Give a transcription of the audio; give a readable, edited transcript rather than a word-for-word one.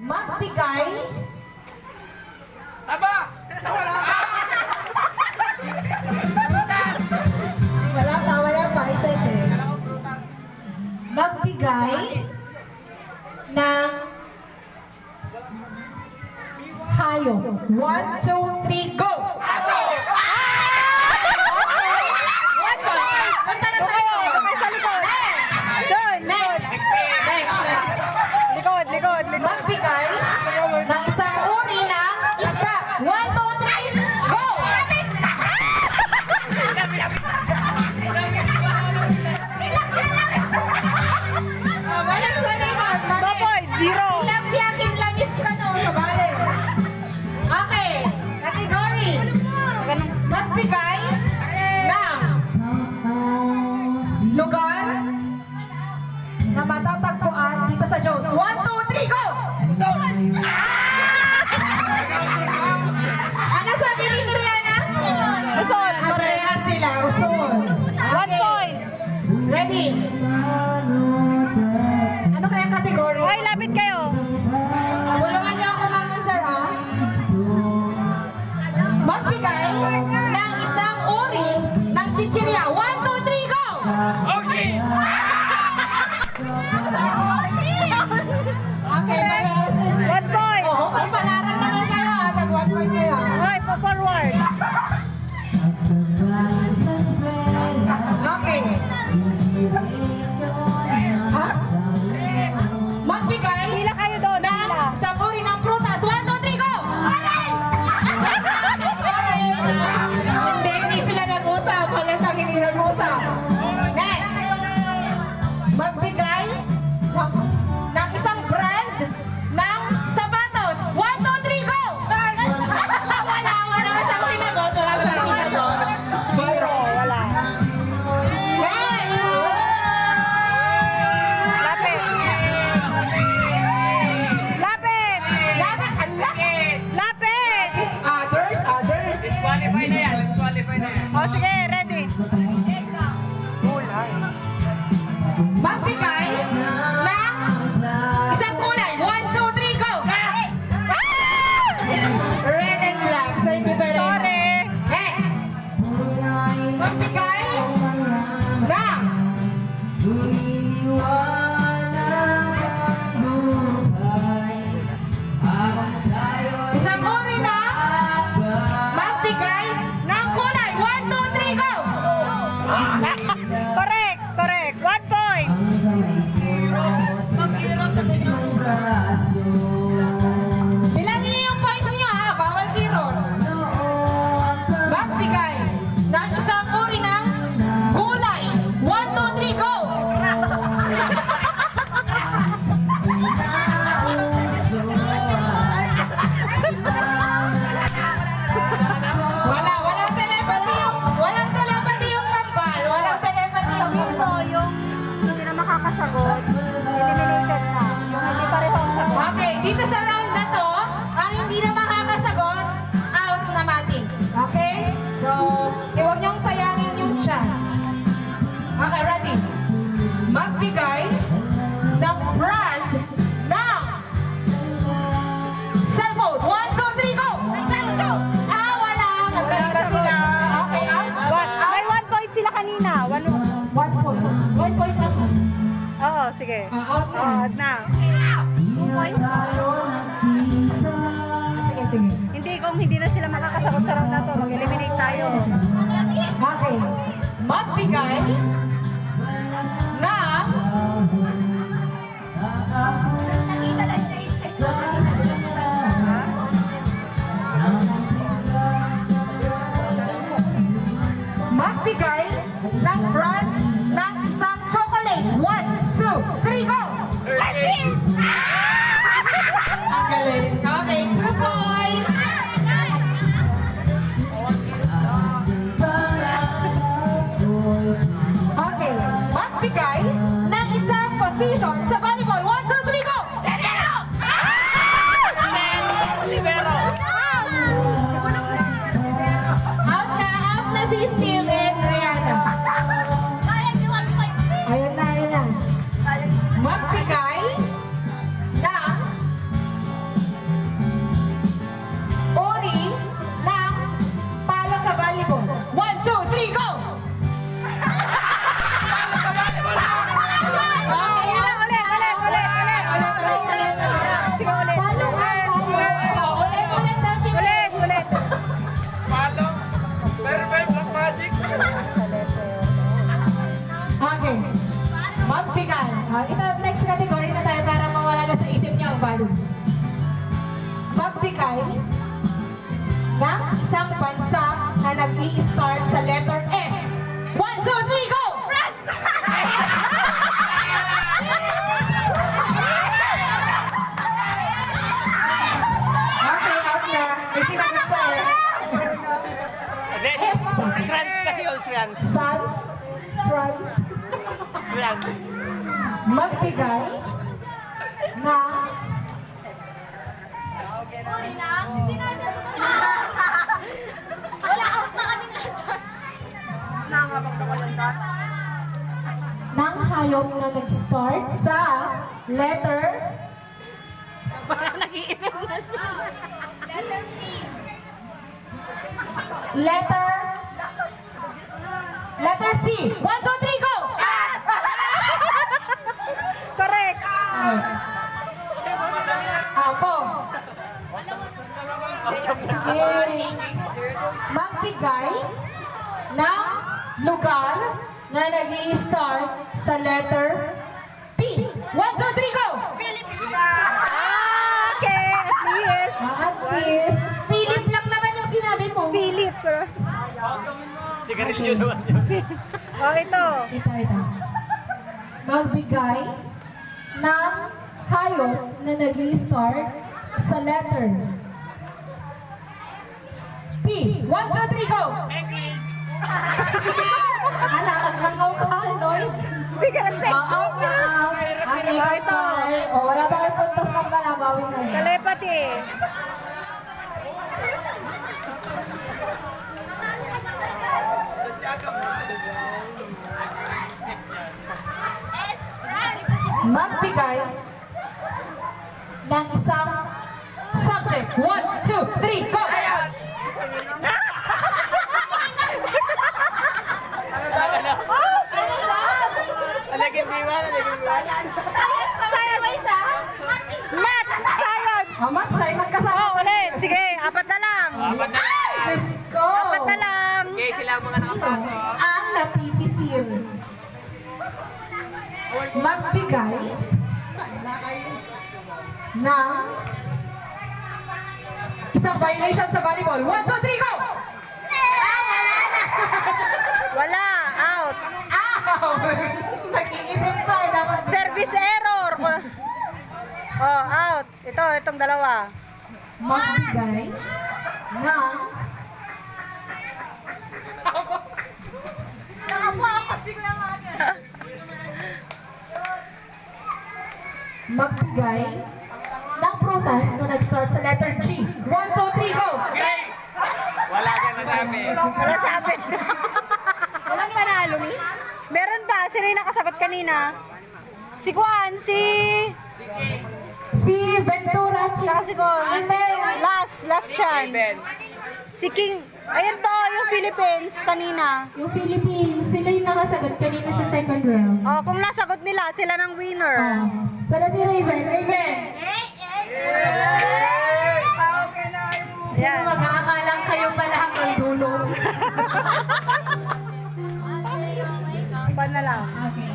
Magbigay Saba! wala pa, excited eh. Magbigay ng hayop. 1, 2, 3, go! Aso! Punta na sa likod. Sa likod. Doon, Next. Next. likod. Magbigay ng isang uri ng isda. 1, 2, 3, go! Walang sa likod. Mali. 2.0. Kinlamis ka no, sa bali. Okay. Category. Magbigay ng lugar na matatagpuan dito sa Jones. 1, 2, 3, go! Ano sabi ni Rihanna? Luzon. Parehas sila. Usun. 1 point. Ready? Ano kaya category? Ay, lapit kayo. Bulungan niyo ako, Ma'am Sir, ha? Magbigay ng isang uri ng chichirya. 1, 2, 3, go! Oshi! Okay, parehas. 1 point. Oo, palaran naman kayo, ha? Tag 1 point kayo. Okay, forward. Okay. Ha? Magbigay Pila kayo doon. ng Pila. isang uri ng prutas. 1, 2, 3, go! Hindi sila nag-usap. Halatang hindi nag-usap. Next. Magbigay ng isang brand ng sapatos. 1, 2, 3, go! Wala siyang sinagot. Wala siyang sinagot. Zero. Wala. Next. Lapit. Lapit. Lapit. Ala. Lapit. Others. Disqualify na yan. O, sige, ready. Magbigay ng isang kulay. 1, 2, 3, go! Red and black. So, hindi pa rin. Sorry. Next. Magbigay ng isang uri na magbigay ng kulay. 1, 2, 3, go! Correct. 1 point. Bilangin niyo yung points niyo, ha? Bawal kirot. Magbigay ng isang uri ng gulay. 1, 2, 3, go! Walang telepathy yung kambal. Walang telepathy yung Dito, kambal. yung hindi na makakasagot, eliminated na. Yung hindi pareho ang sagot. Okay, dito sa round na to, ang hindi na makakasagot, out na mating. Okay? So, huwag niyong sayangin yung chance. Okay, ready? Magbigay ng brand ng cellphone. 1, 2, 3, go! Samsung! Wala. Magkalipa sila. Okay, out? May 1 point sila kanina. 1 1 point. 1 point na. Oo, sige. Out na. Out na. 2 points. Sige. Hindi, kung hindi na sila makakasagot sa round na to, mag-eliminate tayo. Okay. Magbigay ng magbigay ng brand ng isang chocolate. 1, 2, 3, go! Ang galing. Okay, 2 points. Okay, magbigay ng isang position sa volleyball. 1, 2, 3, go! Libero! Out na si Steve and Rihanna. Ayun na. Magbigay ng magbigay ng isang bansa na nag-i-start sa letter S. 1, 2, 3, go! Okay, out na. May sinagot siya eh. Yes. France kasi yun, France. Sans, trans, France. magbigay na Wala, out na kami lahat. ng hayop na nag-start sa letter Parang nag-iisip na siya. letter C. 1, 2, 3, go! Correct. Correct. Ako. Sige. Magbigay ng lugar na nag-i-start sa letter P. 1, 2, 3, go! Okay, at least. At least, Philip lang naman yung sinabi mo. Philip. Sigarilyo naman yun. Oh, ito. Ito. Magbigay ng hayop na nag-i-start sa letter P. 1, 2, 3, go! Ala, aglangaw ka, Lloyd. Bigyan ng Out na out. Ang ikapal. O, wala ba kayong puntos ng balabawi ngayon? Telepathy. Magbigay ng isang subject. 1, 2, 3, go! Alagin diwa, alagin diwa. Math. Science. Amat, sa'yo magkasama. Oh, ulit. Sige, apat na lang. Apat na lang. Diyos ko! Apat na lang. Okay, sila ang mga nakapasok. Ang napipisil. Magbigay ng isang violation sa volleyball. 1, 2, 3, go! Wala. Out. Ow! Nag-iisip pa eh. Dapat Service error. Oh, out. Itong dalawa. magbigay ng Nakapo ako kasi magbigay ng prutas na nag-start sa letter G. 1, 2, 3, go! Grapes! Wala ka na sabi. Wala sabi. Walang panalo ni? Meron ba? Sino yung nakasagot kanina? Si Juan, Si Ventura Tsaka si Juan. Hindi. Last chance. Ben. Si King. Ayan to, yung Philippines kanina. Yung Philippines, sila yung nakasagot kanina sa second round. Oh, kung nasagot nila, sila ng winner. Sana si Raven. Raven! Sino Yan. mag-aakalang kayo pala hanggang dulo? Iba na lang. Okay.